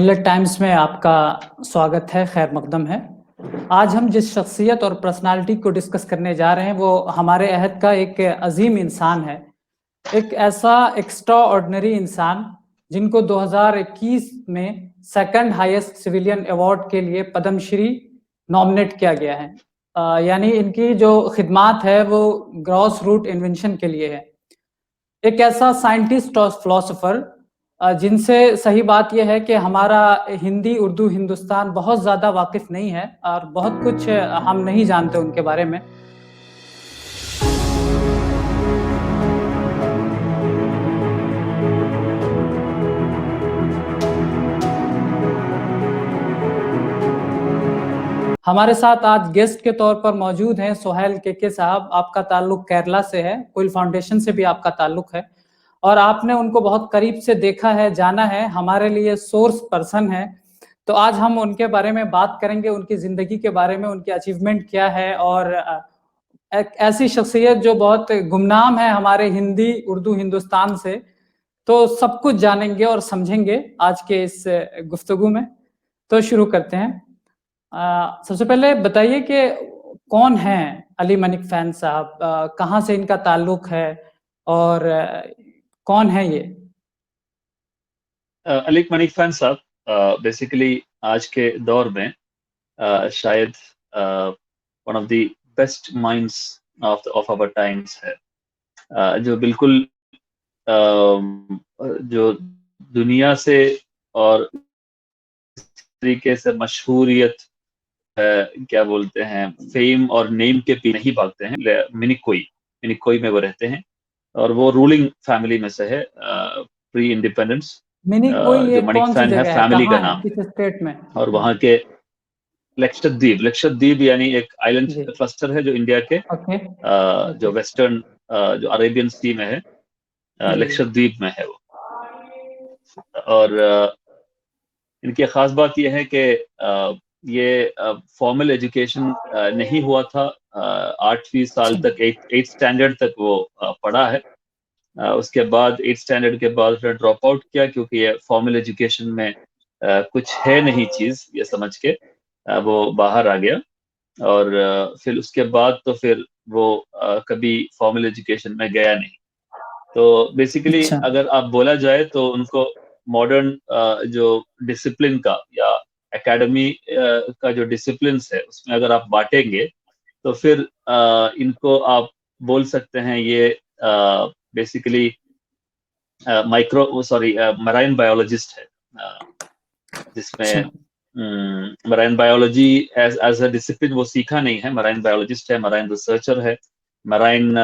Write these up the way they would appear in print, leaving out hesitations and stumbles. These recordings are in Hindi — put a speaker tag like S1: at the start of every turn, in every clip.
S1: मिलेट टाइम्स में आपका स्वागत है, खैर मकदम है। आज हम जिस शख्सियत और पर्सनालिटी को डिस्कस करने जा रहे हैं वो हमारे अहद का एक अजीम इंसान है, एक ऐसा एक्स्ट्रा ऑर्डिनरी इंसान जिनको 2021 में सेकंड हाईएस्ट सिविलियन अवार्ड के लिए पद्मश्री नॉमिनेट किया गया है। यानी इनकी जो खिदमात है वो ग्रॉस रूट इन्वेंशन के लिए है। एक ऐसा साइंटिस्ट और फिलोसोफर जिनसे सही बात यह है कि हमारा हिंदी उर्दू हिंदुस्तान बहुत ज़्यादा वाकिफ नहीं है और बहुत कुछ हम नहीं जानते उनके बारे में। हमारे साथ आज गेस्ट के तौर पर मौजूद हैं सोहेल के साहब। आपका ताल्लुक केरला से है, कोयल फाउंडेशन से भी आपका ताल्लुक है और आपने उनको बहुत करीब से देखा है, जाना है, हमारे लिए सोर्स पर्सन है। तो आज हम उनके बारे में बात करेंगे, उनकी ज़िंदगी के बारे में, उनकी अचीवमेंट क्या है और एक ऐसी शख्सियत जो बहुत गुमनाम है हमारे हिंदी उर्दू हिंदुस्तान से। तो सब कुछ जानेंगे और समझेंगे आज के इस गुफ्तगू में। तो शुरू करते हैं। सबसे पहले बताइए कि कौन हैं अली मनिक फ़ैन साहब, कहाँ से इनका ताल्लुक है और कौन है ये?
S2: अली मनिक फ़ैन साहब बेसिकली आज के दौर में शायद one of the best minds of our times है, जो बिल्कुल जो दुनिया से और तरीके से मशहूरियत क्या बोलते हैं, फेम और नेम के पीछे नहीं भागते हैं। मिनिकोई में वो रहते हैं और वो रूलिंग फैमिली में से है, प्री इंडिपेंडेंस।
S1: मिनिकोई ये
S2: जो मनिक
S1: कौन सी
S2: फ़ैन है
S1: जगह है,
S2: फैमिली का
S1: कहाँ है,
S2: नाम,
S1: किस स्टेट में?
S2: और वहाँ के लक्षद्वीप यानी एक आइलैंड
S1: जी,
S2: क्लस्टर है जो इंडिया के
S1: ओके,
S2: जो
S1: ओके,
S2: वेस्टर्न जो अरेबियन सी में है,
S1: जी,
S2: लक्षद्वीप में है वो। और इनकी खास बात यह है कि ये फॉर्मल एजुकेशन नहीं हुआ था। 8वीं साल तक, 8th स्टैंडर्ड तक वो पढ़ा है। उसके बाद 8th स्टैंडर्ड के बाद फिर ड्रॉप आउट किया क्योंकि ये फॉर्मल एजुकेशन में कुछ है नहीं चीज़, ये समझ के वो बाहर आ गया। और फिर उसके बाद तो फिर वो कभी फॉर्मल एजुकेशन में गया नहीं। तो बेसिकली
S1: अच्छा,
S2: अगर आप बोला जाए तो उनको मॉडर्न जो डिसिप्लिन का या एकेडमी का जो डिसिप्लिन है उसमें अगर आप बांटेंगे तो फिर इनको आप बोल सकते हैं ये बेसिकली मराइन बायोलॉजिस्ट है,
S1: अच्छा,
S2: जिसमें marine biology as a discipline वो सीखा नहीं है। मराइन बायोलॉजिस्ट है, मराइन रिसर्चर है, मराइन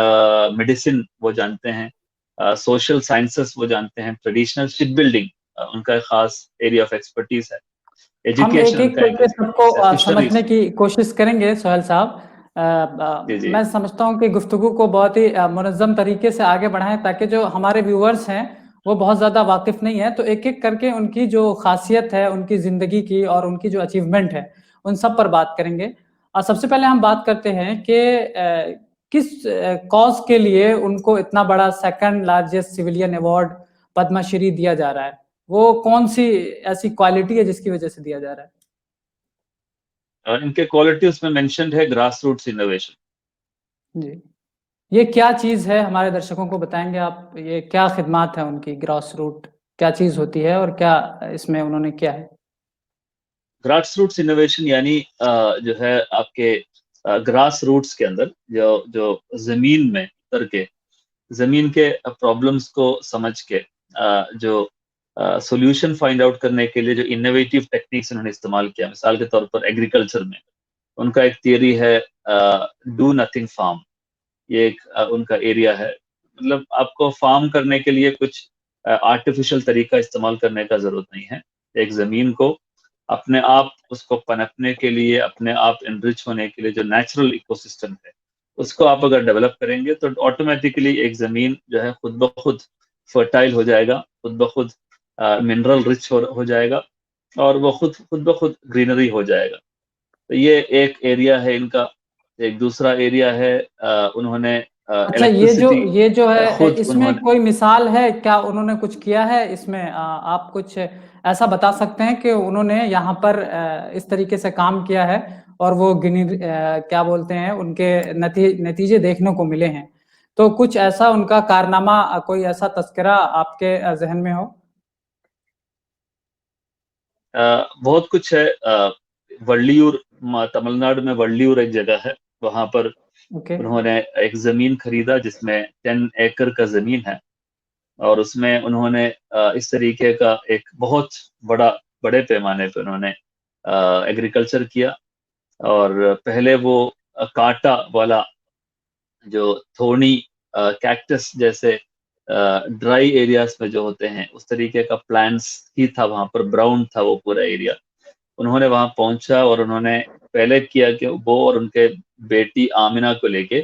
S2: मेडिसिन वो जानते हैं, सोशल साइंसेस वो जानते हैं, ट्रेडिशनल शिप बिल्डिंग उनका खास एरिया ऑफ एक्सपर्टीज है,
S1: हम
S2: एजुकेशन
S1: एक-एक
S2: उनका
S1: करके
S2: एक्सपर्टीज है,
S1: सबको समझने
S2: फिशरीज।
S1: की कोशिश करेंगे सोहेल साहब।
S2: जी जी
S1: मैं समझता हूँ कि गुफ्तगू को बहुत ही मुनज़्ज़म तरीके से आगे बढ़ाएँ ताकि जो हमारे व्यूअर्स हैं वो बहुत ज़्यादा वाकिफ़ नहीं है। तो एक-एक करके उनकी जो ख़ासियत है, उनकी ज़िंदगी की और उनकी जो अचीवमेंट है, उन सब पर बात करेंगे। सबसे पहले हम बात करते हैं कि किस कॉज़ के लिए उनको इतना बड़ा second largest civilian award Padma Shri दिया जा रहा है? वो कौन-सी ऐसी क्वालिटी है जिसकी वजह से दिया जा रहा है?
S2: इनके क्वालिटी उसमें मेंशन्ड है, ग्रास रूट्स इनोवेशन।
S1: जी। ये क्या चीज़ है हमारे दर्शकों को बताएँगे आप? ये क्या खिदमात है उनकी ग्रास रूट क्या चीज़ होती है और क्या इसमें उन्होंने किया है?
S2: ग्रास रूट्स इनोवेशन यानी जो है आपके ग्रास रूट्स के अंदर जो जो जमीन में उतर के जमीन के प्रॉब्लम्स को समझ के जो सॉल्यूशन फाइंड आउट करने के लिए जो इनोवेटिव टेक्निक्स उन्होंने इस्तेमाल किया। मिसाल के तौर पर एग्रीकल्चर में उनका एक थियरी है, डू नथिंग फार्म। ये एक उनका एरिया है। मतलब आपको फार्म करने के लिए कुछ आर्टिफिशियल तरीका इस्तेमाल करने का जरूरत नहीं है। एक जमीन को अपने आप उसको पनपने के लिए, अपने आप एनरिच होने के लिए जो नेचुरल इकोसिस्टम है उसको आप अगर डेवलप करेंगे तो ऑटोमेटिकली एक जमीन जो है खुद ब खुद फर्टाइल हो जाएगा, खुद ब खुद मिनरल रिच हो जाएगा और वो खुद ब खुद ग्रीनरी हो जाएगा। तो ये एक एरिया है इनका। एक दूसरा एरिया है, उन्होंने
S1: अच्छा,
S2: इलेक्ट्रिसिटी
S1: ये जो है
S2: खुद
S1: इसमें
S2: उन्होंने
S1: कोई मिसाल है क्या? उन्होंने कुछ किया है इसमें? आप कुछ ऐसा बता सकते हैं कि उन्होंने यहाँ पर इस तरीके से काम किया है और वो क्या बोलते हैं, उनके नतीजे देखने को मिले हैं। तो कुछ ऐसा उनका कारनामा, कोई ऐसा तस्करा आपके जहन में हो?
S2: बहुत कुछ है। वल्लियूर, तमिलनाडु में वल्लियूर एक जगह है, वहां पर
S1: ओके।
S2: उन्होंने एक जमीन खरीदा जिसमें 10 एकड़ का जमीन है, और उसमें उन्होंने इस तरीके का एक बहुत बड़े पैमाने पे उन्होंने एग्रीकल्चर किया। और पहले वो कांटा वाला जो थोड़ी कैक्टस जैसे ड्राई एरियाज में जो होते हैं उस तरीके का प्लांट्स ही था वहां पर, ब्राउन था वो पूरा एरिया। उन्होंने वहां पहुंचा और उन्होंने पहले किया कि वो और उनके बेटी आमिना को लेके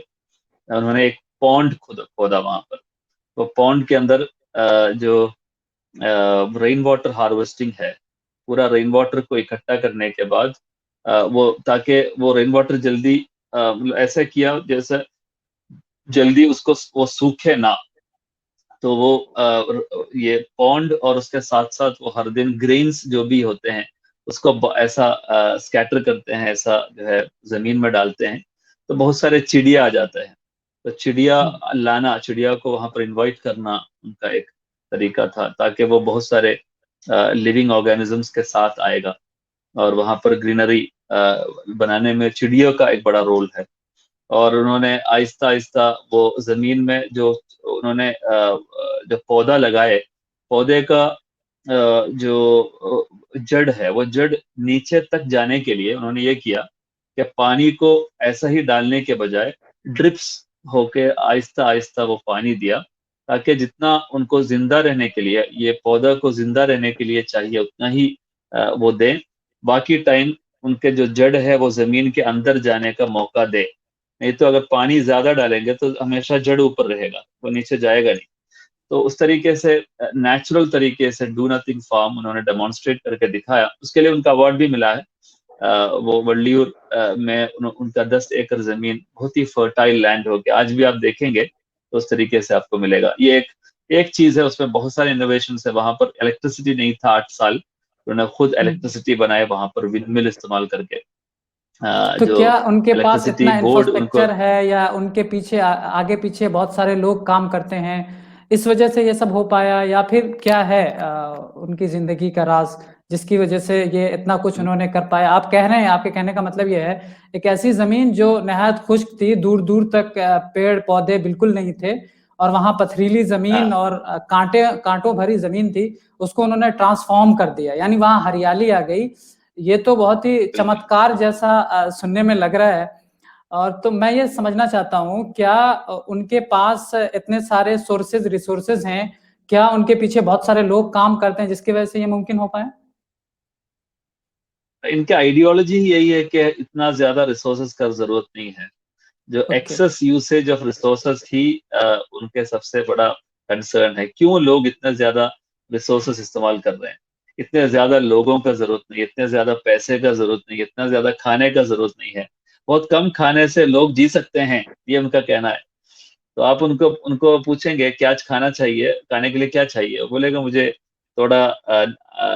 S2: उन्होंने एक पॉन्ड खोदा वहां पर। वो पॉन्ड के अंदर जो रेन वाटर हार्वेस्टिंग है, पूरा रेन वाटर को इकट्ठा करने के बाद वो, ताकि वो रेन वाटर जल्दी मतलब ऐसा किया जैसे जल्दी उसको वो सूखे ना। तो वो ये पॉन्ड और उसके साथ साथ वो हर दिन ग्रेन्स जो भी होते हैं उसको ऐसा स्कैटर करते हैं, ऐसा जो है जमीन में डालते हैं, तो बहुत सारे चिड़िया आ जाते हैं। तो चिड़िया को वहां पर इनवाइट करना उनका एक तरीका था, ताकि वो बहुत सारे लिविंग ऑर्गेनिजम्स के साथ आएगा। और वहां पर ग्रीनरी बनाने में चिड़ियों का एक बड़ा रोल है। और उन्होंने आहिस्ता आहिस्ता वो जमीन में जो उन्होंने जो पौधा लगाए, पौधे का जो जड़ है, वो जड़ नीचे तक जाने के लिए उन्होंने ये किया कि पानी को ऐसा ही डालने के बजाय ड्रिप्स होके आहिस्ता आहिस्ता वो पानी दिया, ताकि जितना उनको जिंदा रहने के लिए, ये पौधा को जिंदा रहने के लिए चाहिए उतना ही वो दें। बाकी टाइम उनके जो जड़ है वो जमीन के अंदर जाने का मौका दे। नहीं तो अगर पानी ज्यादा डालेंगे तो हमेशा जड़ ऊपर रहेगा, वो नीचे जाएगा नहीं। तो उस तरीके से नेचुरल तरीके से डू नथिंग फार्म उन्होंने डेमोन्स्ट्रेट करके दिखाया। उसके लिए उनका अवार्ड भी मिला है। वो वल्लियूर में उनका 10 एकड़ जमीन बहुत ही फर्टाइल लैंड हो गया। आज भी आप देखेंगे तो उस तरीके से आपको मिलेगा। ये एक चीज है, उसमें बहुत सारे इनोवेशन है। वहां पर इलेक्ट्रिसिटी नहीं था 8 साल, उन्होंने खुद इलेक्ट्रिसिटी बनाए वहां पर विंड मिल इस्तेमाल करके।
S1: तो
S2: जो
S1: क्या उनके पास
S2: इलेक्ट्रिसिटी
S1: इतना
S2: बोर्ड उनको
S1: इंफ्रास्ट्रक्चर है, या उनके पीछे आगे पीछे बहुत सारे लोग काम करते हैं, इस वजह से ये सब हो पाया, या फिर क्या है उनकी जिंदगी का राज जिसकी वजह से ये इतना कुछ उन्होंने कर पाया? आप कह रहे हैं, आपके कहने का मतलब ये है, एक ऐसी जमीन जो नहायत खुश्क थी, दूर दूर तक पेड़ पौधे बिल्कुल नहीं थे, और वहां पथरीली जमीन और कांटों भरी जमीन थी, उसको उन्होंने ट्रांसफॉर्म कर दिया, यानी वहां हरियाली आ गई। ये तो बहुत ही
S2: बिल्कुल।
S1: चमत्कार जैसा सुनने में लग रहा है। और तो मैं ये समझना चाहता हूँ, क्या उनके पास इतने सारे सोर्सेज रिसोर्सेज हैं, क्या उनके पीछे बहुत सारे लोग काम करते हैं जिसकी वजह से ये मुमकिन हो पाया?
S2: इनके आइडियोलॉजी ही यही है कि इतना ज्यादा रिसोर्सेज का जरूरत नहीं है। जो
S1: okay.
S2: Excess usage of resources ही उनके सबसे बड़ा कंसर्न है। क्यों लोग इतना ज्यादा रिसोर्सेज इस्तेमाल कर रहे हैं? इतने ज्यादा लोगों का जरूरत नहीं, इतने ज्यादा पैसे का जरूरत नहीं, इतना ज्यादा खाने का जरूरत नहीं है। बहुत कम खाने से लोग जी सकते हैं, ये उनका कहना है। तो आप उनको उनको पूछेंगे कि आज खाना चाहिए, खाने के लिए क्या चाहिए, वो बोलेगा मुझे थोड़ा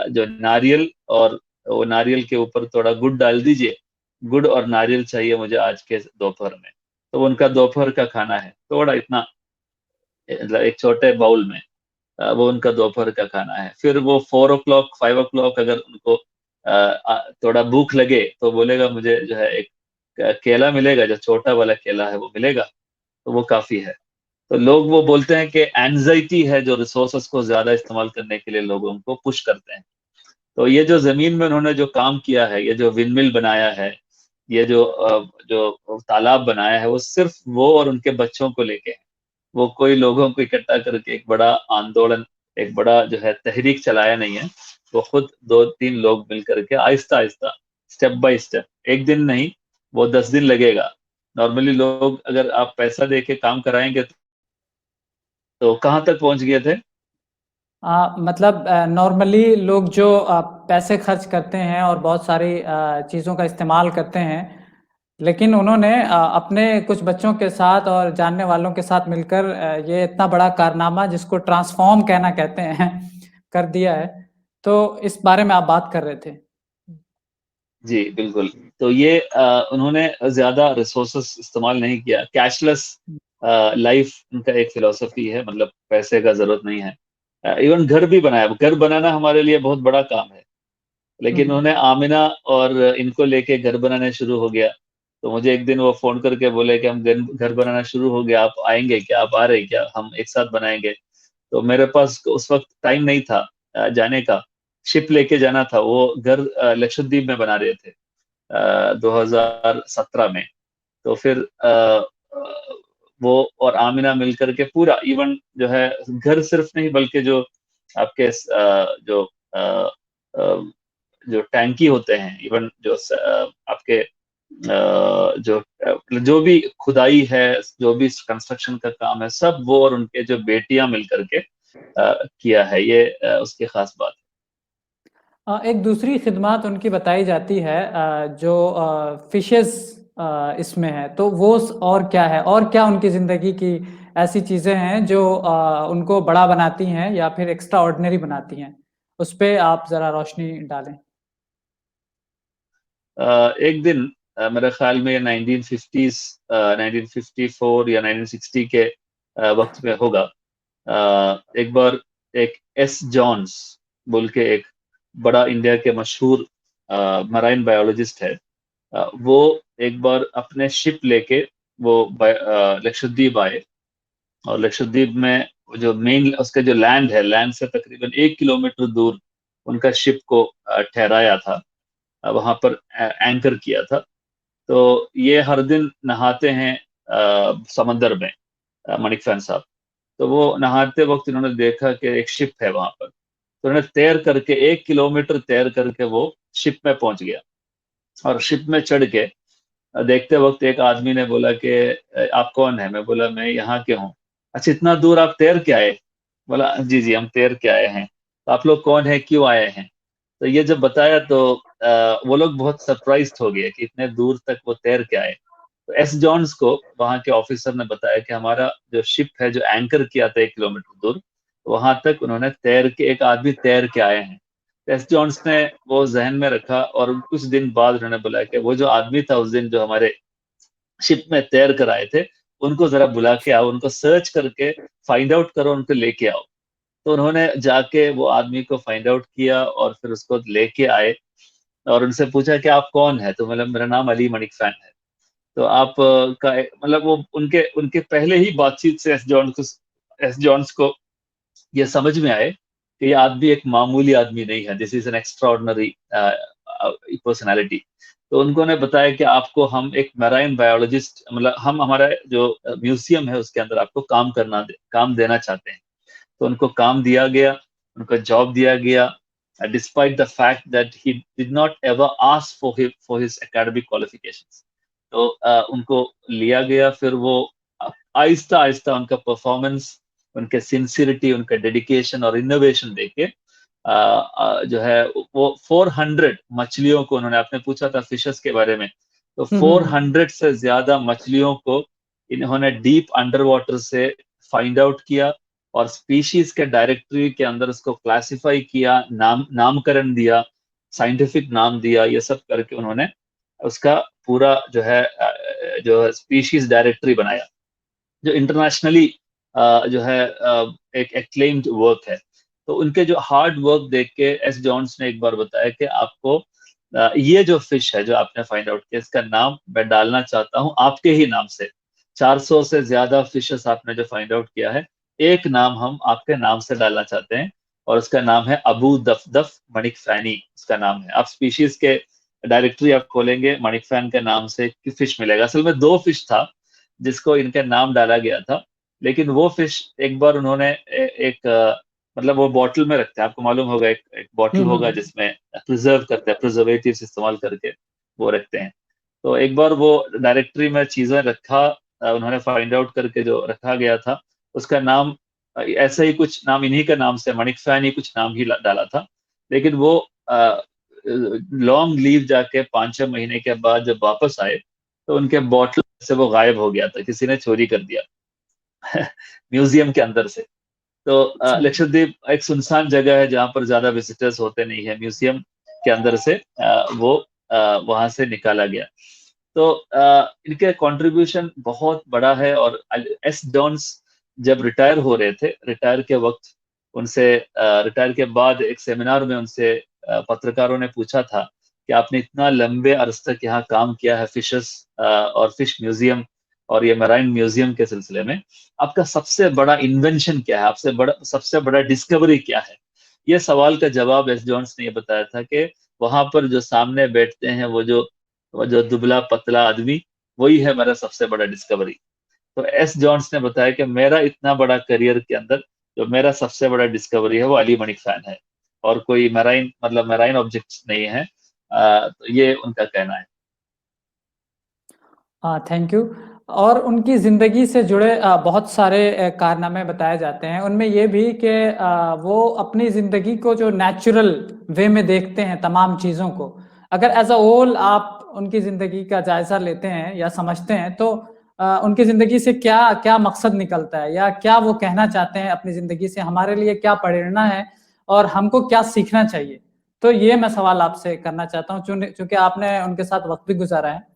S2: जो नारियल, और वो नारियल के ऊपर थोड़ा गुड़ डाल दीजिए। गुड़ और नारियल चाहिए मुझे आज के दोपहर में। तो वो उनका दोपहर का खाना है, थोड़ा इतना मतलब एक छोटे बाउल में वो उनका दोपहर का खाना है। फिर वो 4 o'clock 5 o'clock अगर उनको थोड़ा भूख लगे तो बोलेगा मुझे जो है एक केला मिलेगा, जो छोटा वाला केला है वो मिलेगा, तो वो काफी है। तो लोग वो बोलते हैं कि एंजाइटी है जो रिसोर्सेस को ज्यादा इस्तेमाल करने के लिए लोगों को पुश करते हैं। तो ये जो जमीन में उन्होंने जो काम किया है, ये जो विंडमिल बनाया है, ये जो तालाब बनाया है, वो सिर्फ वो और उनके बच्चों को लेके है। वो कोई लोगों को इकट्ठा करके एक बड़ा आंदोलन, एक बड़ा जो है तहरीक चलाया नहीं है। वो खुद 2-3 लोग मिल करके Aahista Aahista, step by step, एक दिन नहीं, वो 10 दिन लगेगा। नॉर्मली लोग अगर आप पैसा दे के काम कराएंगे तो कहाँ तक पहुंच गए थे?
S1: मतलब नॉर्मली लोग जो पैसे खर्च करते हैं और बहुत सारी चीज़ों का इस्तेमाल करते हैं, लेकिन उन्होंने अपने कुछ बच्चों के साथ और जानने वालों के साथ मिलकर ये इतना बड़ा कारनामा जिसको ट्रांसफॉर्म कहना कहते हैं कर दिया है। तो इस बारे में आप बात कर रहे थे।
S2: जी, बिल्कुल। तो ये उन्होंने ज़्यादा रिसोर्सेस इस्तेमाल नहीं किया। कैशलेस लाइफ़ उनका एक फ़िलॉसफ़ी है, मतलब पैसे का ज़रूरत नहीं है। इवन घर भी बनाया। घर बनाना हमारे लिए बहुत बड़ा काम है। लेकिन
S1: हुँ,
S2: उन्होंने आमिना और इनको लेके घर बनाने शुरू हो गया। तो मुझे एक दिन वो फ़ोन करके बोले कि हम घर बनाना शुरू हो गया, आप आएँगे क्या? आप आ रहे हैं क्या? हम एक साथ बनाएँगे। तो मेरे पास उस वक़्त टाइम नहीं था जाने का। शिप लेके जाना था। वो घर लक्षद्वीप में बना रहे थे 2017 में। तो फिर वो और आमिना मिलकर के पूरा इवन जो है घर सिर्फ नहीं बल्कि जो आपके अ, जो टैंकी होते हैं इवन जो आपके जो भी खुदाई है, जो भी कंस्ट्रक्शन का काम है, सब वो और उनके जो बेटियां मिलकर के किया है। ये उसकी खास बात
S1: एक दूसरी खिदमत उनकी बताई जाती है जो फिशेस इसमें है, तो वो और क्या है, और क्या उनकी ज़िंदगी की ऐसी चीज़ें हैं जो उनको बड़ा बनाती हैं या फिर एक्स्ट्रा ऑर्डिनरी बनाती हैं? उस पे आप ज़रा रोशनी डालें।
S2: एक दिन मेरे ख्याल में 1950s 1954 या 1960 के वक्त में होगा। एक बार एक एस जॉन्स बोल के एक बड़ा इंडिया के मशहूर मराइन बायोलॉजिस्ट है। वो एक बार अपने शिप लेके वो लक्षद्वीप आए और लक्षद्वीप में जो मेन उसका जो लैंड है, लैंड से तकरीबन 1 किलोमीटर दूर उनका शिप को ठहराया था। वहां पर एंकर किया था। तो ये हर दिन नहाते हैं समंदर में, मणिक फैन साहब। तो वो नहाते वक्त इन्होंने देखा कि एक शिप है वहां पर। तो उन्होंने तैर करके 1 किलोमीटर तैर करके वो शिप में पहुंच गया और शिप में चढ़ के देखते वक्त एक आदमी ने बोला कि आप कौन है? मैं बोला मैं यहाँ के हूँ। अच्छा, इतना दूर आप तैर के आए? बोला जी जी हम तैर के आए हैं। तो आप लोग कौन है, क्यों आए हैं? तो ये जब बताया तो वो लोग बहुत सरप्राइज्ड हो गए कि इतने दूर तक वो तैर के आए। तो एस जॉन्स को वहां के ऑफिसर ने बताया कि हमारा जो शिप है जो एंकर किया था 1 किलोमीटर दूर, वहां तक उन्होंने तैर के एक आदमी तैर के आए हैं। एस जॉन्स ने वो जहन में रखा और कुछ दिन बाद उन्होंने बोला कि वो जो आदमी था उस दिन जो हमारे शिप में तैर कर आए थे, उनको जरा बुला के आओ, उनको सर्च करके फाइंड आउट करो, उनको लेके आओ। तो उन्होंने जाके वो आदमी को फाइंड आउट किया और फिर उसको लेके आए और उनसे पूछा कि आप कौन है? तो मतलब मेरा नाम अली मणिक फैन है। तो आप का मतलब वो उनके उनके पहले ही बातचीत से एस जॉन्स को ये समझ में आए कि ये आदमी एक मामूली आदमी नहीं है, this is an extraordinary personality. तो उन्होंने बताया कि आपको हम एक मैराइन बायोलॉजिस्ट, मतलब हम हमारा जो म्यूजियम है उसके अंदर आपको काम देना चाहते हैं। तो उनको काम दिया गया, उनको जॉब दिया गया, despite the fact that he did not ever ask for his academic qualifications. तो उनको लिया गया। फिर वो आहिस्ता आहिस्ता उनका परफॉर्मेंस, उनके सिंसियरिटी, उनका डेडिकेशन और इनोवेशन देके जो है वो 400 मछलियों को उन्होंने, आपने पूछा था फिशेस के बारे में, तो
S1: हुँ, हुँ, हुँ।
S2: 400 से ज्यादा मछलियों को इन्होंने डीप अंडर वाटर से फाइंड आउट किया और स्पीशीज के डायरेक्टरी के अंदर उसको क्लासिफाई किया, नामकरण दिया, साइंटिफिक नाम दिया। ये सब करके उन्होंने उसका पूरा जो है जो स्पीशीज डायरेक्टरी बनाया, जो इंटरनेशनली जो है एक एक्लेम्ड वर्क है। तो उनके जो हार्ड वर्क देख के एस जॉन्स ने एक बार बताया कि आपको ये जो फिश है जो आपने फाइंड आउट किया, इसका नाम मैं डालना चाहता हूँ आपके ही नाम से। 400 से ज्यादा फिशेस आपने जो फाइंड आउट किया है, एक नाम हम आपके नाम से डालना चाहते हैं और उसका नाम है अबू दफदफ मणिक फैनी, उसका नाम है। आप स्पीशीज के डायरेक्टरी आप खोलेंगे, मणिक फैन के नाम से फिश मिलेगा। असल में 2 फिश था जिसको इनका नाम डाला गया था, लेकिन वो फिश एक बार उन्होंने एक मतलब वो बॉटल में रखते हैं, आपको मालूम होगा एक
S1: हुँ,
S2: बॉटल
S1: हुँ,
S2: होगा
S1: हुँ।
S2: जिसमें प्रिजर्व करते हैं, प्रिजर्वेटिव्स इस्तेमाल करके वो रखते हैं। तो एक बार वो डायरेक्टरी में चीजें रखा, उन्होंने फाइंड आउट करके जो रखा गया था उसका नाम ऐसा ही कुछ नाम, इन्हीं का नाम से मणिक फैन ही कुछ नाम ही डाला था। लेकिन वो लॉन्ग लीव जाके 5-6 महीने के बाद जब वापस आए, तो उनके बॉटल से वो गायब हो गया था, किसी ने चोरी कर दिया म्यूजियम के अंदर से। तो
S1: अच्छा।
S2: लक्षद्वीप एक सुनसान जगह है जहाँ पर ज्यादा विजिटर्स होते नहीं है, म्यूजियम के अंदर से वो वहां से निकाला गया। तो इनके कंट्रीब्यूशन बहुत बड़ा है। और एस डॉन्स जब रिटायर हो रहे थे, रिटायर के वक्त उनसे रिटायर के बाद एक सेमिनार में उनसे पत्रकारों ने पूछा था कि आपने इतना लंबे अरसे तक यहाँ काम किया है फिशेस और फिश म्यूजियम और ये मराइन म्यूजियम के सिलसिले में, आपका सबसे बड़ा इन्वेंशन क्या है, आपसे बड़ा सबसे बड़ा डिस्कवरी क्या है? ये सवाल का जवाब एस जॉन्स ने ये बताया था कि वहां पर जो सामने बैठते हैं वो जो दुबला पतला आदमी, वही है मेरा सबसे बड़ा डिस्कवरी। तो एस जॉन्स ने बताया कि मेरा इतना बड़ा करियर के अंदर जो मेरा सबसे बड़ा डिस्कवरी है वो अली मणि खान है, और कोई मराइन मतलब मराइन ऑब्जेक्ट्स नहीं है। तो ये उनका कहना है।
S1: हाँ, थैंक यू। और उनकी ज़िंदगी से जुड़े बहुत सारे कारनामे बताए जाते हैं। उनमें ये भी कि वो अपनी ज़िंदगी को जो नेचुरल वे में देखते हैं तमाम चीज़ों को। अगर एज़ अ होल आप उनकी ज़िंदगी का जायज़ा लेते हैं या समझते हैं, तो उनकी ज़िंदगी से क्या क्या मकसद निकलता है, या क्या वो कहना चाहते हैं अपनी ज़िंदगी से, हमारे लिए क्या प्रेरणा है और हमको क्या सीखना चाहिए? तो ये मैं सवाल आपसे करना चाहता हूँ, चूँकि आपने उनके साथ वक़्त भी गुज़ारा है।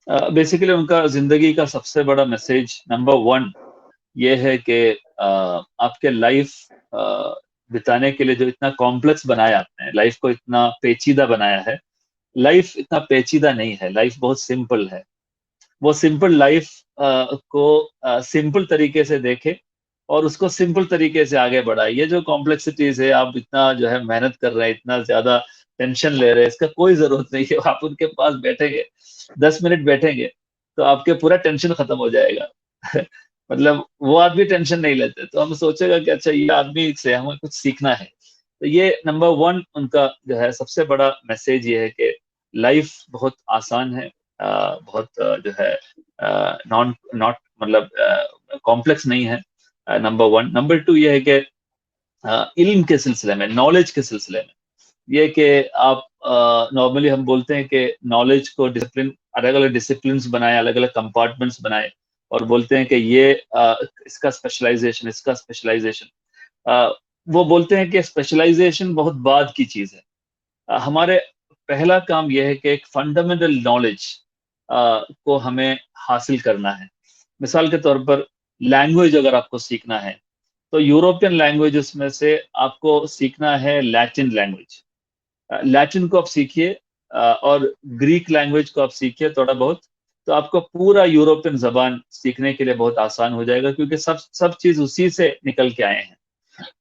S2: बेसिकली उनका जिंदगी का सबसे बड़ा मैसेज नंबर 1 ये है कि आपके लाइफ बिताने के लिए जो इतना कॉम्प्लेक्स बनाया आपने, लाइफ को इतना पेचीदा बनाया है, लाइफ इतना पेचीदा नहीं है, लाइफ बहुत सिंपल है। वो सिंपल लाइफ को सिंपल तरीके से देखे और उसको सिंपल तरीके से आगे बढ़ाए। ये जो कॉम्प्लेक्सिटीज है, आप इतना जो है मेहनत कर रहे हैं, इतना ज्यादा टेंशन ले रहे हैं, इसका कोई जरूरत नहीं है। आप उनके पास बैठेंगे, 10 मिनट बैठेंगे तो आपके पूरा टेंशन खत्म हो जाएगा मतलब वो आदमी टेंशन नहीं लेते, तो हम सोचेगा कि अच्छा ये आदमी से हमें कुछ सीखना है। तो ये नंबर 1 उनका जो है सबसे बड़ा मैसेज ये है कि लाइफ बहुत आसान है, बहुत जो है नॉन नॉट मतलब कॉम्प्लेक्स नहीं है, नंबर 1। नंबर 2 ये है कि इल्म के सिलसिले में, नॉलेज के सिलसिले में, ये कि आप नॉर्मली हम बोलते हैं कि नॉलेज को डिसिप्लिन, अलग अलग डिसिप्लिन बनाए, अलग अलग कंपार्टमेंट्स बनाए, और बोलते हैं कि ये इसका स्पेशलाइजेशन, इसका स्पेशलाइजेशन। वो बोलते हैं कि स्पेशलाइजेशन बहुत बाद की चीज है। हमारे पहला काम यह है कि एक फंडामेंटल नॉलेज को हमें हासिल करना है। मिसाल के तौर पर लैंग्वेज अगर आपको सीखना है, तो यूरोपियन लैंग्वेजेस में से आपको सीखना है लैटिन लैंग्वेज। लैटिन को आप सीखिए और ग्रीक लैंग्वेज को आप सीखिए थोड़ा बहुत, तो आपको पूरा यूरोपियन जबान सीखने के लिए बहुत आसान हो जाएगा, क्योंकि सब चीज उसी से निकल के आए हैं।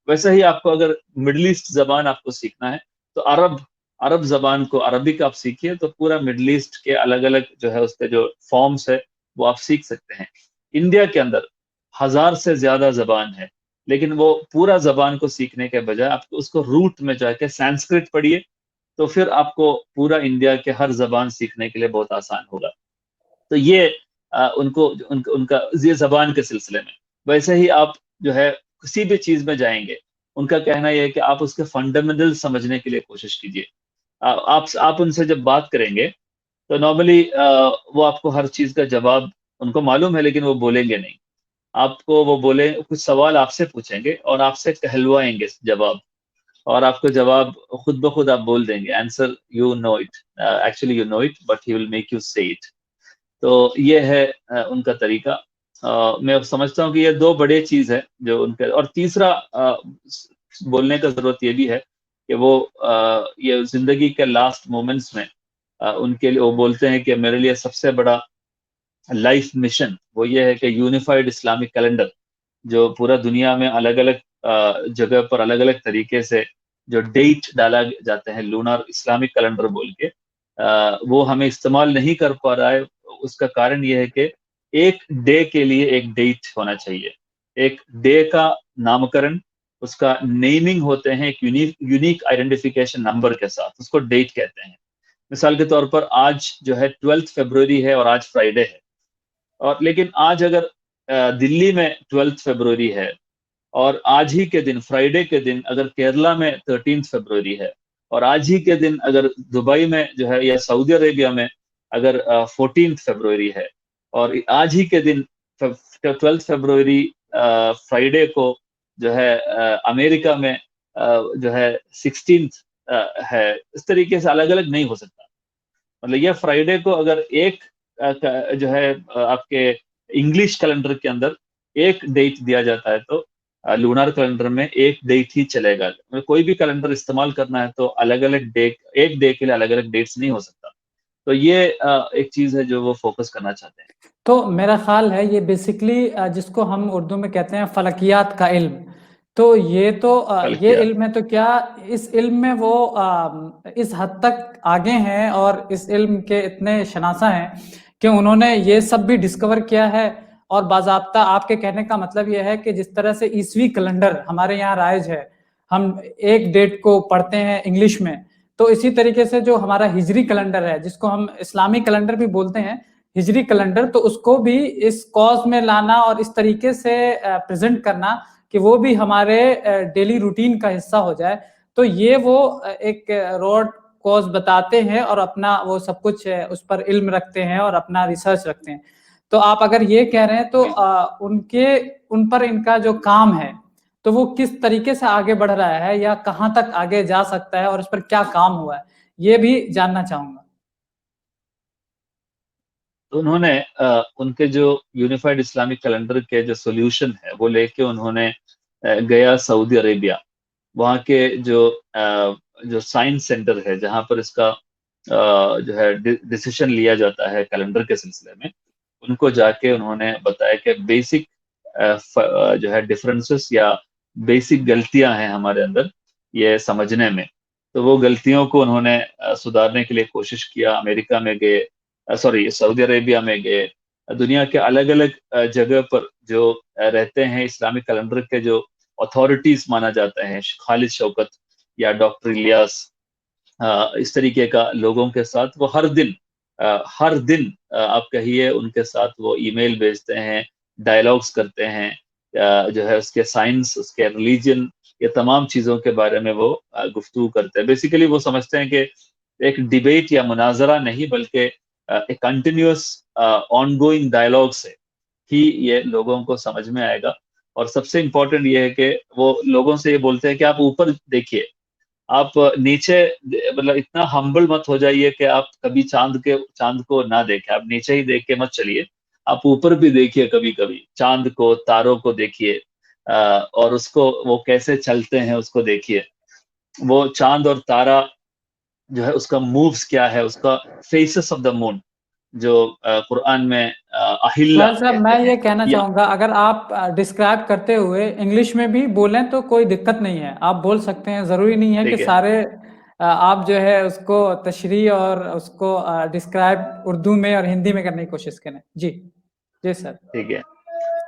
S2: वैसे ही आपको अगर मिडल ईस्ट जबान आपको सीखना है, तो अरब अरब जबान को, अरबिक आप सीखिए, तो पूरा मिडल ईस्ट के अलग अलग जो है उसके जो फॉर्म्स है वो आप सीख सकते हैं। इंडिया के अंदर 1000 से ज्यादा जबान है, लेकिन वो पूरा जबान को सीखने के बजाय आपको उसको रूट में जाके संस्कृत पढ़िए, तो फिर आपको पूरा इंडिया के हर जबान सीखने के लिए बहुत आसान होगा। तो ये उनको उनका ये जबान के सिलसिले में। वैसे ही आप जो है किसी भी चीज में जाएंगे, उनका कहना यह है कि आप उसके फंडामेंटल समझने के लिए कोशिश कीजिए। आप उनसे जब बात करेंगे, तो नॉर्मली वो आपको हर चीज का जवाब उनको मालूम है, लेकिन वो बोलेंगे नहीं आपको। वो बोले कुछ सवाल आपसे पूछेंगे और आपसे कहलवाएंगे जवाब, और आपको जवाब खुद ब खुद आप बोल देंगे, answer you know it, actually you know it but he will make you से इट। तो ये है उनका तरीका। मैं अब समझता हूँ कि ये 2 बड़े चीज है जो उनके। और तीसरा बोलने का जरूरत ये भी है कि वो ये जिंदगी के लास्ट मोमेंट्स में उनके लिए वो बोलते हैं कि मेरे लिए सबसे बड़ा लाइफ मिशन वो ये है कि यूनिफाइड इस्लामिक कैलेंडर, जो पूरा दुनिया में अलग अलग जगह पर अलग अलग तरीके से जो डेट डाला जाते हैं, लूनर इस्लामिक कैलेंडर बोल के, वो हमें इस्तेमाल नहीं कर पा रहा है। उसका कारण ये है कि एक डे के लिए एक डेट होना चाहिए। एक डे का नामकरण, उसका नेमिंग होते हैं एक यूनिक आइडेंटिफिकेशन नंबर के साथ, उसको डेट कहते हैं। मिसाल के तौर पर आज जो है 12 फरवरी है और आज फ्राइडे है, और लेकिन आज अगर दिल्ली में 12 फरवरी है, और आज ही के दिन, फ्राइडे के दिन, अगर केरला में 13 फरवरी है, और आज ही के दिन अगर दुबई में जो है या सऊदी अरेबिया में अगर 14 फरवरी है और आज ही के दिन 12 फरवरी फ्राइडे को जो है अमेरिका में जो है 16 है, इस तरीके से अलग अलग नहीं हो सकता। मतलब यह फ्राइडे को अगर एक जो है आपके इंग्लिश कैलेंडर के अंदर एक डेट दिया जाता है तो लूनर कैलेंडर में एक डेट ही चलेगा। मतलब कोई भी कैलेंडर इस्तेमाल करना है तो अलग अलग डेट, एक डे के लिए अलग अलग डेट्स नहीं हो सकता। तो ये एक चीज है जो वो फोकस करना चाहते हैं।
S1: तो मेरा ख्याल है ये बेसिकली जिसको हम उर्दू में कहते हैं फलकियात का इल्म, तो ये तो ये
S2: फल्कियात।
S1: इल्म है, तो क्या इस इल्म में वो इस हद तक आगे हैं और इस इल्म के इतने शनासा हैं कि उन्होंने ये सब भी डिस्कवर किया है? और बाज़ाब्ता आपके कहने का मतलब ये है कि जिस तरह से ईसवी कैलेंडर हमारे यहाँ राइज है, हम एक डेट को पढ़ते हैं इंग्लिश में, तो इसी तरीके से जो हमारा हिजरी कैलेंडर है, जिसको हम इस्लामी कैलेंडर भी बोलते हैं, हिजरी कैलेंडर, तो उसको भी इस कॉज में लाना और इस तरीके से प्रेजेंट करना कि वो भी हमारे डेली रूटीन का हिस्सा हो जाए, तो ये वो एक रोड कॉज बताते हैं और अपना वो सब कुछ उस पर इल्म रखते हैं और अपना रिसर्च रखते हैं। तो आप अगर ये कह रहे हैं तो उनके उन पर इनका जो काम है तो वो किस तरीके से आगे बढ़ रहा है या कहाँ तक आगे जा सकता है और इस पर क्या काम हुआ है, ये भी जानना चाहूंगा।
S2: तो उन्होंने उनके जो यूनिफाइड इस्लामिक कैलेंडर के जो सोल्यूशन है वो लेके उन्होंने गया सऊदी अरेबिया। वहाँ के जो साइंस सेंटर है जहाँ पर इसका जो है डिसीजन लिया जाता है कैलेंडर के सिलसिले में, उनको जाके उन्होंने बताया कि बेसिक जो है डिफरेंसेस या बेसिक गलतियां हैं हमारे अंदर ये समझने में। तो वो गलतियों को उन्होंने सुधारने के लिए कोशिश किया। अमेरिका में गए, सॉरी सऊदी अरेबिया में गए, दुनिया के अलग अलग जगह पर जो रहते हैं इस्लामिक कैलेंडर के जो अथॉरिटीज माना जाता है, खालिद शौकत या डॉक्टर इलियास, इस तरीके का लोगों के साथ वो हर दिन आप कहिए उनके साथ वो ईमेल भेजते हैं, डायलॉग्स करते हैं, जो है उसके साइंस, उसके रिलीजन, ये तमाम चीज़ों के बारे में वो गुफ्तगू करते हैं। बेसिकली वो समझते हैं कि एक डिबेट या मुनाजरा नहीं बल्कि एक कंटिन्यूअस ऑनगोइंग डायलॉग से ही ये लोगों को समझ में आएगा। और सबसे इम्पोर्टेंट ये है कि वो लोगों से ये बोलते हैं कि आप ऊपर देखिए, आप नीचे मतलब इतना हम्बल मत हो जाइए कि आप कभी चांद को ना देखें, आप नीचे ही देख के मत चलिए, आप ऊपर भी देखिए, कभी कभी चांद को, तारों को देखिए, और उसको वो कैसे चलते हैं उसको देखिए। वो चांद और तारा जो है उसका मूव्स क्या है, उसका फेसेस ऑफ द मून जो कुरान में अहिल्ला
S1: सुहेल साहब,
S2: कहते
S1: मैं ये
S2: हैं
S1: कहना
S2: या।
S1: चाहूँगा, अगर आप डिस्क्राइब करते हुए इंग्लिश में भी बोलें तो कोई दिक्कत नहीं है, आप बोल सकते हैं, ज़रूरी नहीं है कि
S2: ठीक है।
S1: सारे आप जो है उसको तशरीह और उसको डिस्क्राइब उर्दू में और हिंदी में करने की कोशिश करें। जी जी सर।
S2: ठीक है।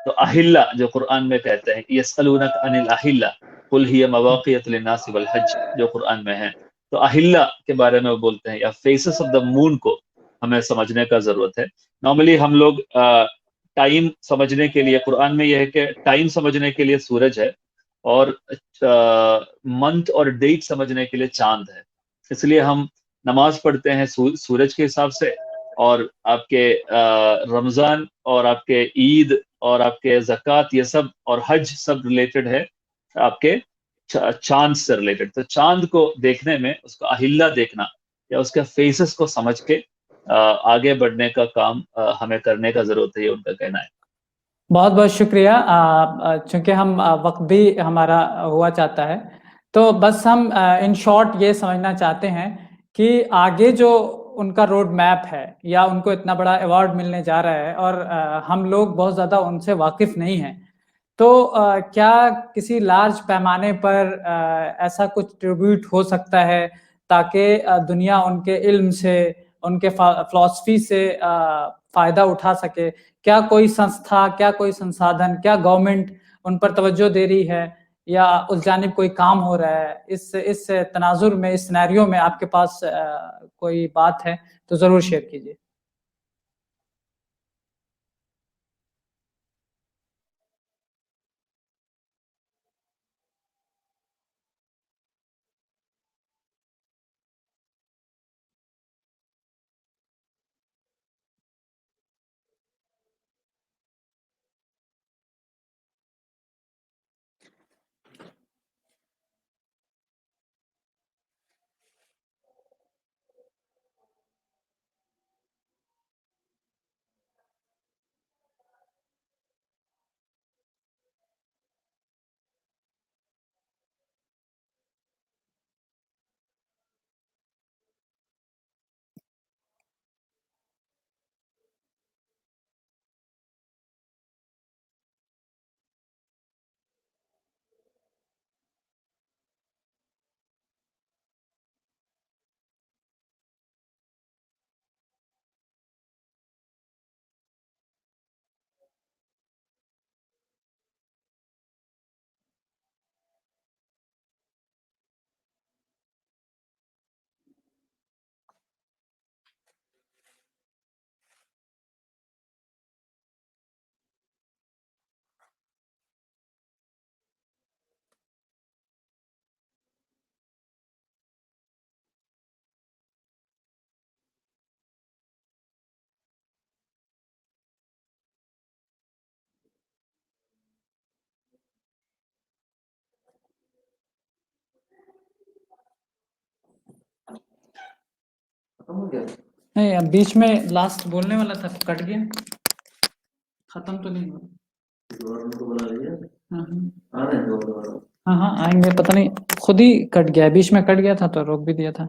S2: तो अहिल्ला जो कुरान में कहते हैं, यसअलूनक अनिल अहिल्ला कुल हिय मवाक़ियत लिन्नास वल हज, जो कुरान में है, तो अहिल्ला के बारे में वो बोलते हैं, या फेसेस ऑफ द मून को हमें समझने का जरूरत है। नॉर्मली हम लोग टाइम समझने के लिए, कुरान में यह है कि टाइम समझने के लिए सूरज है और मंथ और डेट समझने के लिए चांद है। इसलिए हम नमाज पढ़ते हैं सूरज के हिसाब से, और आपके रमजान और आपके ईद और आपके ज़कात ये सब और हज सब रिलेटेड है आपके चांद से रिलेटेड। तो चांद को देखने में उसका अहिल्ला देखना या उसके फेसेस को समझ के आगे बढ़ने का काम हमें करने का जरूरत है, ये उनका कहना है।
S1: बहुत बहुत शुक्रिया। चूंकि हम वक्त भी हमारा हुआ चाहता है, तो बस हम इन शॉर्ट ये समझना चाहते हैं कि आगे जो उनका रोड मैप है या उनको इतना बड़ा अवार्ड मिलने जा रहा है और हम लोग बहुत ज़्यादा उनसे वाकिफ नहीं हैं, तो क्या किसी लार्ज पैमाने पर ऐसा कुछ ट्रिब्यूट हो सकता है ताकि दुनिया उनके इल्म से, उनके फिलॉसफी से फ़ायदा उठा सके? क्या कोई संस्था, क्या कोई संसाधन, क्या गवर्नमेंट उन पर तवज्जो दे रही है या उस जानिब कोई काम हो रहा है? इस तनाजुर में, इस सिनेरियो में आपके पास कोई बात है तो ज़रूर शेयर कीजिए। नहीं, अब बीच में लास्ट बोलने वाला था, कट गया, खत्म तो नहीं हुआ। हाँ हाँ आएंगे, पता नहीं खुद ही कट गया, बीच में कट गया था तो रोक भी दिया था।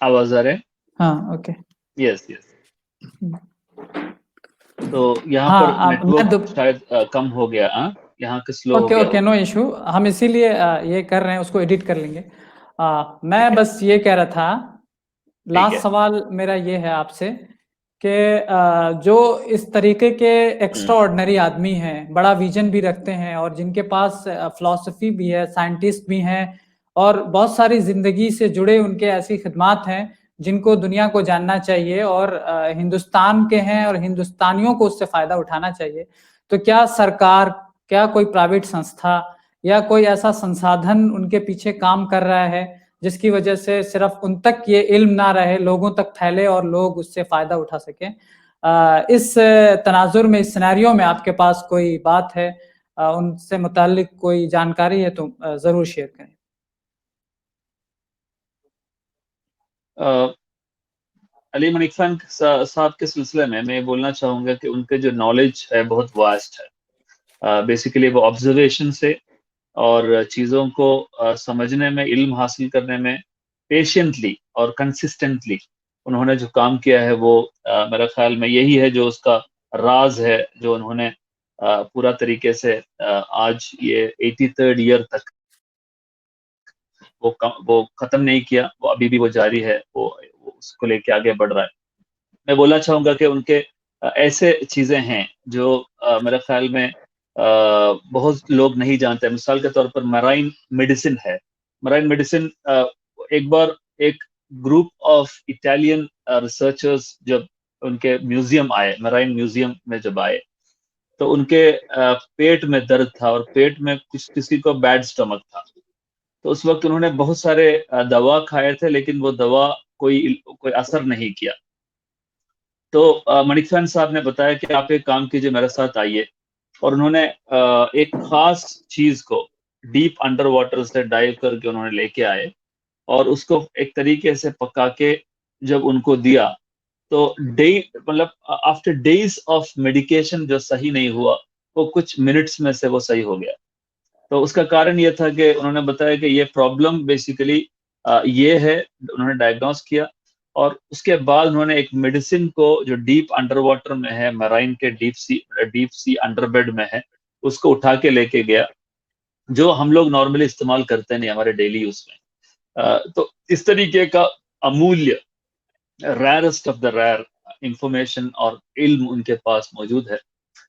S2: आवाज आ रहे हैं?
S1: हाँ ओके।
S2: Yes yes. तो यहाँ
S1: हाँ
S2: पर
S1: मैं
S2: नेटवर्क शायद कम हो गया, हाँ यहाँ के स्लो हो
S1: ओके
S2: गया
S1: ओके,
S2: होगा।
S1: नो इशू, हम इसीलिए ये कर रहे हैं, उसको एडिट कर लेंगे। मैं बस ये कह रहा था, लास्ट सवाल मेरा ये है आपसे कि जो इस तरीके के एक्स्ट्रा ऑर्डिनरी आदमी हैं, बड़ा विजन भी रखते हैं और जिनके पास फिलॉसफी भी है, साइंटिस्ट भी हैं और बहुत सारी जिंदगी से जुड़े उनके ऐसी खिदमात हैं जिनको दुनिया को जानना चाहिए और हिंदुस्तान के हैं और हिंदुस्तानियों को उससे फायदा उठाना चाहिए, तो क्या सरकार, क्या कोई प्राइवेट संस्था या कोई ऐसा संसाधन उनके पीछे काम कर रहा है जिसकी वजह से सिर्फ उन तक ये इल्म ना रहे, लोगों तक फैले और लोग उससे फायदा उठा सकें? इस तनाजुर में, इस सिनेरियो में आपके पास कोई बात है, उनसे मुतालिक कोई जानकारी है तो जरूर शेयर करें।
S2: अली मलिक खान साहब के सिलसिले में मैं बोलना चाहूंगा कि उनके जो नॉलेज है बहुत वास्ट है। बेसिकली वो ऑब्जर्वेशन से और चीज़ों को समझने में, इल्म हासिल करने में पेशेंटली और कंसिस्टेंटली उन्होंने जो काम किया है वो मेरा ख्याल में यही है जो उसका राज है, जो उन्होंने पूरा तरीके से आज ये 83rd ईयर तक वो खत्म नहीं किया, वो अभी भी वो जारी है, वो उसको लेके आगे बढ़ रहा है। मैं बोलना चाहूंगा कि उनके ऐसे चीजें हैं जो मेरे ख्याल में बहुत लोग नहीं जानते। मिसाल के तौर पर मराइन मेडिसिन है। मराइन मेडिसिन एक बार एक ग्रुप ऑफ इटालियन रिसर्चर्स जब उनके म्यूजियम आए, मराइन म्यूजियम में जब आए, तो उनके पेट में दर्द था और पेट में किसी को बैड स्टमक था। तो उस वक्त उन्होंने बहुत सारे दवा खाए थे, लेकिन वो दवा कोई असर नहीं किया। तो मणिक खान साहब ने बताया कि आप एक काम कीजिए, मेरे साथ आइए। और उन्होंने एक खास चीज को डीप अंडर वाटर से डाइव करके उन्होंने लेके आए और उसको एक तरीके से पका के जब उनको दिया, तो डे मतलब आफ्टर डेज ऑफ मेडिकेशन जो सही नहीं हुआ, वो कुछ मिनट्स में से वो सही हो गया। तो उसका कारण ये था कि उन्होंने बताया कि ये प्रॉब्लम बेसिकली ये है, उन्होंने डायग्नोस किया। और उसके बाद उन्होंने एक मेडिसिन को जो डीप अंडर वाटर में है, मराइन के डीप सी अंडरबेड में है, उसको उठा के लेके गया, जो हम लोग नॉर्मली इस्तेमाल करते नहीं हमारे डेली यूज में। तो इस तरीके का अमूल्य, rarest of the rare information और इल्म उनके पास मौजूद है,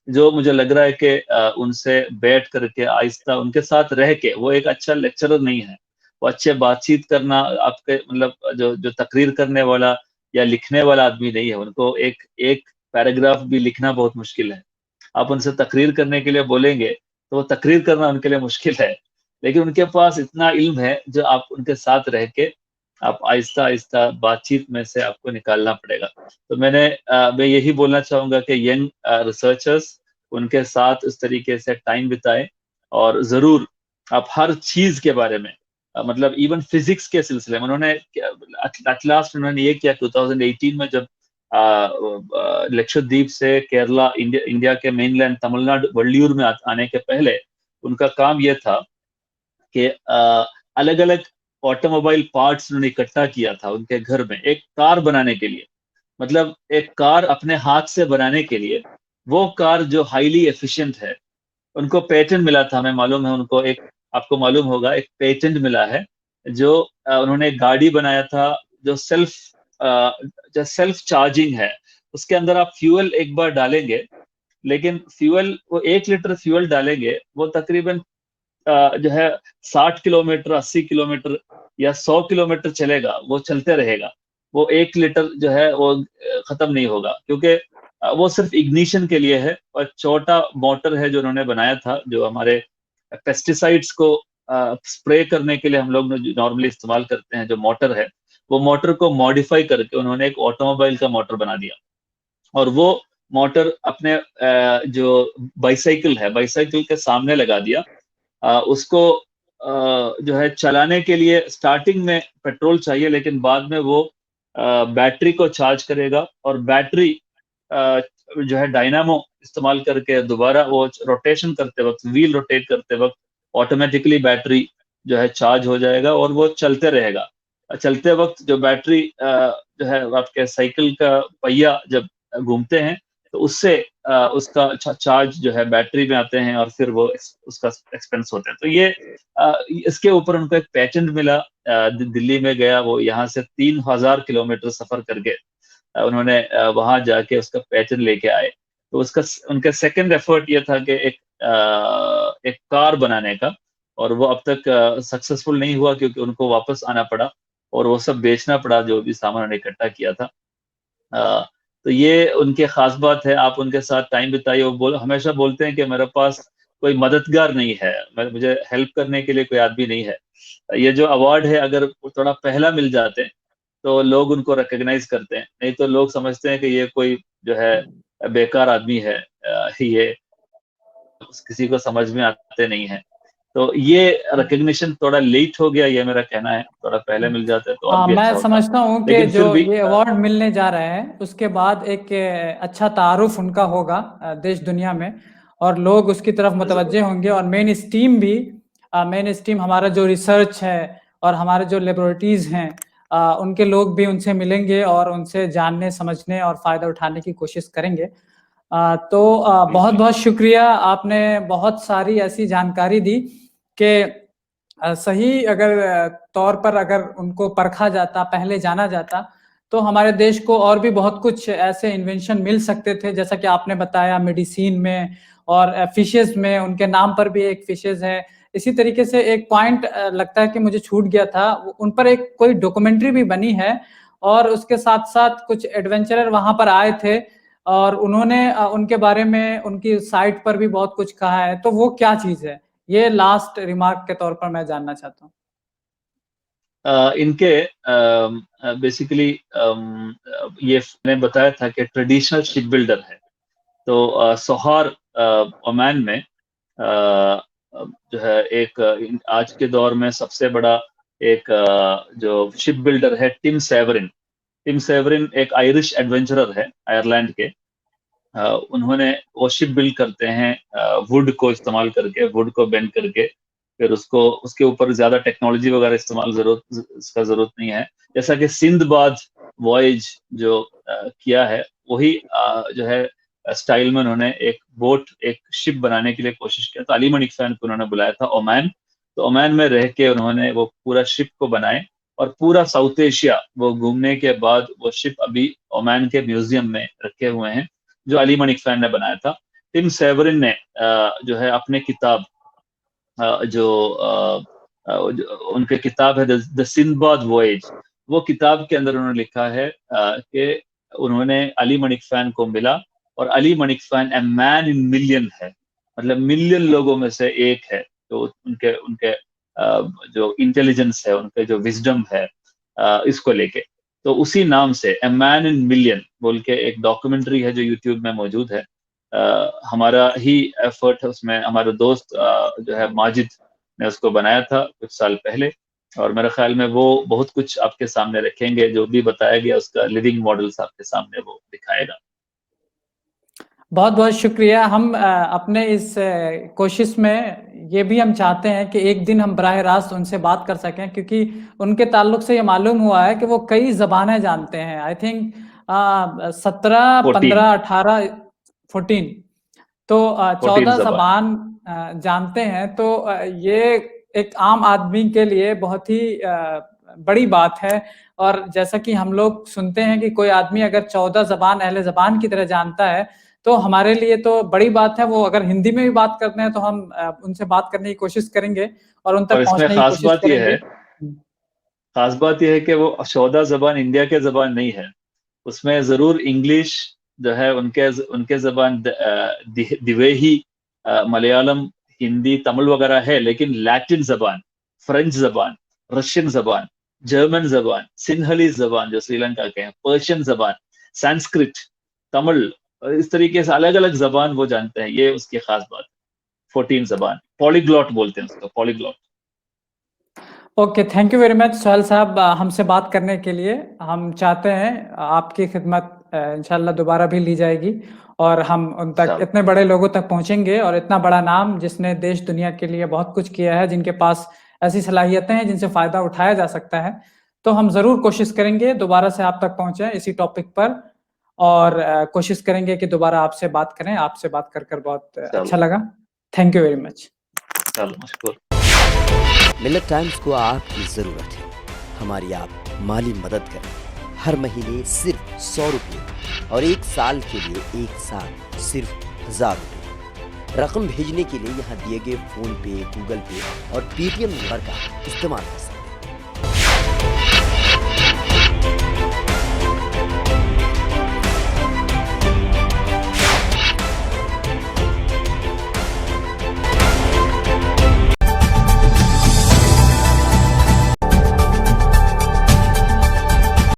S2: जो मुझे लग रहा है कि उनसे बैठ करके आहिस्ता उनके साथ रह के, वो एक अच्छा लेक्चरर नहीं है, वो अच्छे बातचीत करना, आपके मतलब जो जो तकरीर करने वाला या लिखने वाला आदमी नहीं है। उनको एक एक पैराग्राफ भी लिखना बहुत मुश्किल है। आप उनसे तकरीर करने के लिए बोलेंगे तो वो तकरीर करना उनके लिए मुश्किल है, लेकिन उनके पास इतना इल्म है जो आप उनके साथ रह के आप आहिस्ता आहिस्ता बातचीत में से आपको निकालना पड़ेगा। तो मैं यही बोलना चाहूंगा कि यंग रिसर्चर्स उनके साथ इस तरीके से टाइम बिताएं और जरूर आप हर चीज के बारे में, मतलब इवन फिजिक्स के सिलसिले में उन्होंने एट लास्ट उन्होंने ये किया 2018 में, जब लक्षद्वीप से केरला, इंडिया के मेनलैंड तमिलनाडु वल्लियूर में आने के पहले उनका काम यह था कि अलग अलग ऑटोमोबाइल पार्ट्स उन्होंने इकट्ठा किया था उनके घर में एक कार बनाने के लिए। मतलब एक कार अपने हाथ से बनाने के लिए, वो कार जो हाईली एफिशिएंट है, उनको पेटेंट मिला था, हमें मालूम है उनको, एक आपको मालूम होगा एक पेटेंट मिला है, जो उन्होंने एक गाड़ी बनाया था जो सेल्फ चार्जिंग है। उसके अंदर आप फ्यूल एक बार डालेंगे, लेकिन फ्यूल वो 1 लीटर फ्यूल डालेंगे, वो तकरीबन जो है 60 किलोमीटर, 80 किलोमीटर या 100 किलोमीटर चलेगा, वो चलते रहेगा। वो 1 लीटर जो है वो खत्म नहीं होगा, क्योंकि वो सिर्फ इग्निशन के लिए है। और छोटा मोटर है जो उन्होंने बनाया था, जो हमारे पेस्टिसाइड्स को स्प्रे करने के लिए हम लोग नॉर्मली इस्तेमाल करते हैं, जो मोटर है, वो मोटर को मॉडिफाई करके उन्होंने एक ऑटोमोबाइल का मोटर बना दिया। और वो मोटर अपने जो बाइसाइकिल है, बाइसाइकिल के सामने लगा दिया। उसको जो है चलाने के लिए स्टार्टिंग में पेट्रोल चाहिए, लेकिन बाद में वो बैटरी को चार्ज करेगा और बैटरी जो है डायनामो इस्तेमाल करके दोबारा वो रोटेशन करते वक्त, व्हील रोटेट करते वक्त ऑटोमेटिकली बैटरी जो है चार्ज हो जाएगा और वो चलते रहेगा। चलते वक्त जो बैटरी जो है आपके साइकिल का पहिया जब घूमते हैं तो उससे उसका चार्ज जो है बैटरी में आते हैं और फिर वो उसका एक्सपेंस होता है। तो ये इसके ऊपर उनको एक पेटेंट मिला, दिल्ली में गया वो, यहाँ से 3000 किलोमीटर सफर करके उन्होंने वहां जाके उसका पेटेंट लेके आए। तो उसका उनका सेकंड एफर्ट ये था कि एक कार बनाने का, और वो अब तक सक्सेसफुल नहीं हुआ क्योंकि उनको वापस आना पड़ा और वो सब बेचना पड़ा जो भी सामान उन्होंने इकट्ठा किया था। तो ये उनके खास बात है। आप उनके साथ टाइम बिताइए। वो हमेशा बोलते हैं कि मेरे पास कोई मददगार नहीं है, मुझे हेल्प करने के लिए कोई आदमी नहीं है। ये जो अवार्ड है अगर थोड़ा पहला मिल जाते तो लोग उनको रिकॉग्नाइज करते हैं, नहीं तो लोग समझते हैं कि ये कोई जो है बेकार आदमी है, ये किसी को समझ में आते नहीं है। तो ये रिकॉग्निशन थोड़ा लेट हो गया, ये मेरा कहना है। थोड़ा पहले मिल जाता तो और भी
S1: मैं
S2: अच्छा होता।
S1: समझता हूँ कि
S2: लेकिन
S1: जो
S2: फिर भी
S1: ये अवार्ड मिलने जा रहे हैं उसके बाद एक अच्छा तारुफ उनका होगा देश दुनिया में, और लोग उसकी तरफ मुतवज्जे होंगे, और मेन स्ट्रीम भी, मेन स्ट्रीम हमारा जो रिसर्च है और हमारे जो लेबोरेटरीज हैं उनके लोग भी उनसे मिलेंगे और उनसे जानने समझने और फ़ायदा उठाने की कोशिश करेंगे। तो बहुत बहुत शुक्रिया, आपने बहुत सारी ऐसी जानकारी दी कि सही अगर तौर पर अगर उनको परखा जाता, पहले जाना जाता, तो हमारे देश को और भी बहुत कुछ ऐसे इन्वेंशन मिल सकते थे, जैसा कि आपने बताया मेडिसिन में और फिशेस में, उनके नाम पर भी एक फिशेस है। इसी तरीके से एक पॉइंट लगता है कि मुझे छूट गया था, उन पर एक कोई डॉक्यूमेंट्री भी बनी है और उसके साथ-साथ कुछ एडवेंचरर वहाँ पर आए थे और उन्होंने उनके बारे में उनकी साइट पर भी बहुत कुछ कहा है। तो वो क्या चीज़ है? ये लास्ट रिमार्क के तौर पर मैं जानना चाहता हूँ।
S2: इनके बेसिकली ये मैंने बताया था कि ट्रेडिशनल शिप बिल्डर है। तो सोहार ओमान में जो है एक आज के दौर में सबसे बड़ा एक जो शिप बिल्डर है टिम सेवरिन। टिम सेवरिन एक आयरिश एडवेंचरर है आयरलैंड के। उन्होंने वो शिप बिल्ड करते हैं वुड को इस्तेमाल करके, वुड को बेंड करके, फिर उसको उसके ऊपर ज्यादा टेक्नोलॉजी वगैरह इस्तेमाल इसका जरूरत नहीं है। जैसा कि सिंदबाद वॉयज जो किया है वही जो है स्टाइल में उन्होंने एक बोट, एक शिप बनाने के लिए कोशिश किया। तो अली मणिक फैन को उन्होंने बुलाया था ओमान। तो ओमान में रह के उन्होंने वो पूरा शिप को बनाए और पूरा साउथ एशिया वो घूमने के बाद वो शिप अभी ओमान के म्यूजियम में रखे हुए हैं, जो अली मणिक फैन ने बनाया था। टिम सेवरिन ने जो है अपने किताब उनके किताब है द सिंदबाद वॉयज, वो किताब के अंदर उन्होंने लिखा है कि उन्होंने अली मणिक फैन को मिला और Ali Manik fan a man in million है, मतलब मिलियन लोगों में से एक है। तो उनके उनके जो इंटेलिजेंस है, उनके जो विजडम है इसको लेके, तो उसी नाम से ए मैन इन मिलियन बोल के एक डॉक्यूमेंट्री है जो यूट्यूब में मौजूद है। हमारा ही एफर्ट है उसमें, हमारे दोस्त जो है माजिद ने उसको बनाया था कुछ साल पहले, और मेरे ख्याल में वो बहुत कुछ आपके सामने रखेंगे, जो भी बताया गया उसका लिविंग मॉडल्स आपके सामने वो दिखाएगा।
S1: बहुत बहुत शुक्रिया। हम अपने इस कोशिश में ये भी हम चाहते हैं कि एक दिन हम बराह रास्त उनसे बात कर सकें, क्योंकि उनके ताल्लुक से ये मालूम हुआ है कि वो कई ज़बानें जानते हैं। आई थिंक 17,
S2: 14
S1: 15, 18, 14, तो
S2: 14
S1: 14
S2: जबान।
S1: ज़बान जानते हैं। तो ये एक आम आदमी के लिए बहुत ही बड़ी बात है। और जैसा कि हम लोग सुनते हैं कि कोई आदमी अगर 14 ज़बान अहले ज़बान की तरह जानता है, तो हमारे लिए तो बड़ी बात है। वो अगर हिंदी में भी बात करते हैं तो हम उनसे बात करने की कोशिश करेंगे और उन
S2: और
S1: तक
S2: इसमें
S1: पहुंचने की कोशिश करेंगे।
S2: खास बात यह है कि वो 14 जबान इंडिया के जबान नहीं है, उसमें जरूर इंग्लिश जो है उनके उनके जबान दिवेही, मलयालम, हिंदी, तमिल वगैरह है, लेकिन लैटिन जबान, फ्रेंच जबान, रशियन जबान, जर्मन जबान, सिंहली जबान जो श्रीलंका के हैं, पर्शियन जबान, संस्कृत, तमिल, इस तरीके से अलग अलग जबान वो जानते हैं। ये उसकी खास बात है। 14 जबान, पॉलीग्लॉट बोलते हैं उसको, polyglot.
S1: Okay, thank you very much Sohail साहब हमसे बात करने के लिए। हम चाहते हैं आपकी खिदमत इंशाल्लाह दोबारा भी ली जाएगी और हम उन तक
S2: इंशाल्लाह।
S1: इतने बड़े लोगों तक पहुँचेंगे और इतना बड़ा नाम जिसने देश दुनिया के लिए बहुत कुछ किया है, जिनके पास ऐसी सलाहियतें हैं जिनसे फ़ायदा उठाया जा सकता है। तो हम ज़रूर कोशिश करेंगे दोबारा से आप तक पहुँचे इसी टॉपिक पर और कोशिश करेंगे कि दोबारा आपसे बात करें। आपसे बात कर बहुत अच्छा
S2: इंशाल्लाह।
S1: लगा। Thank you very much.
S2: चलो मशकूर।
S3: मिल्लत टाइम्स को आपकी ज़रूरत है, हमारी आप माली मदद करें। हर महीने सिर्फ 100 रुपये और 1 साल के लिए 1 साल सिर्फ 1000 रुपये। रकम भेजने के लिए यहाँ दिए गए फ़ोन पे, गूगल पे और पेटीएम नंबर का इस्तेमाल कर सकते हैं।